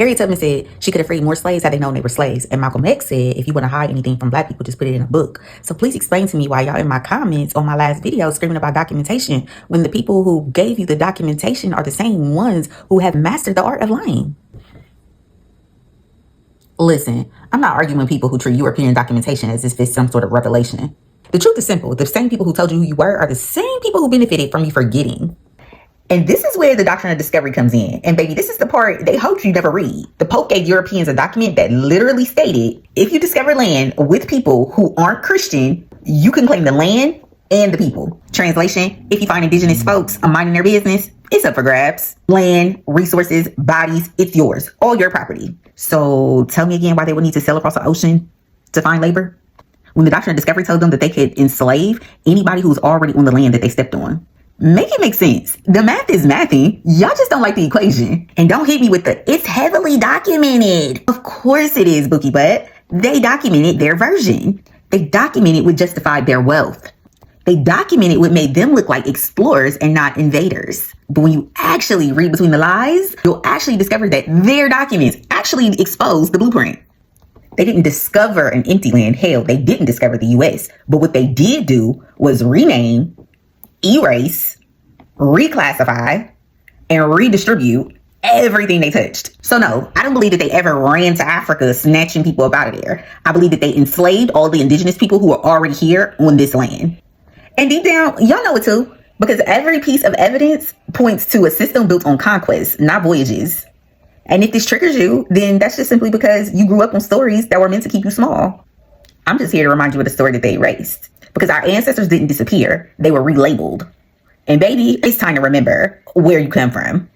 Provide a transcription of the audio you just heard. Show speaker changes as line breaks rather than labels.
Harriet Tubman said she could have freed more slaves had they known they were slaves. And Malcolm X said, if you want to hide anything from black people, just put it in a book. So please explain to me why y'all in my comments on my last video screaming about documentation when the people who gave you the documentation are the same ones who have mastered the art of lying. Listen, I'm not arguing with people who treat European documentation as if it's some sort of revelation. The truth is simple. The same people who told you who you were are the same people who benefited from you forgetting. And this is where the Doctrine of Discovery comes in. And baby, this is the part they hope you never read. The Pope gave Europeans a document that literally stated, if you discover land with people who aren't Christian, you can claim the land and the people. Translation, if you find indigenous folks minding their business, it's up for grabs. Land, resources, bodies, it's yours. All your property. So tell me again why they would need to sail across the ocean to find labor? When the Doctrine of Discovery told them that they could enslave anybody who's already on the land that they stepped on. Make it make sense. The math is mathing. Y'all just don't like the equation. And don't hit me with the, it's heavily documented. Of course it is, Bookie Butt. They documented their version. They documented what justified their wealth. They documented what made them look like explorers and not invaders. But when you actually read between the lies, you'll actually discover that their documents actually expose the blueprint. They didn't discover an empty land. Hell, they didn't discover the U.S. But what they did do was rename, erase, reclassify, and redistribute everything they touched. So no, I don't believe that they ever ran to Africa snatching people up out of there. I believe that they enslaved all the indigenous people who are already here on this land. And deep down, y'all know it too, because every piece of evidence points to a system built on conquest, not voyages. And if this triggers you, then that's just simply because you grew up on stories that were meant to keep you small. I'm just here to remind you of the story that they erased. Because our ancestors didn't disappear. They were relabeled. And baby, it's time to remember where you come from.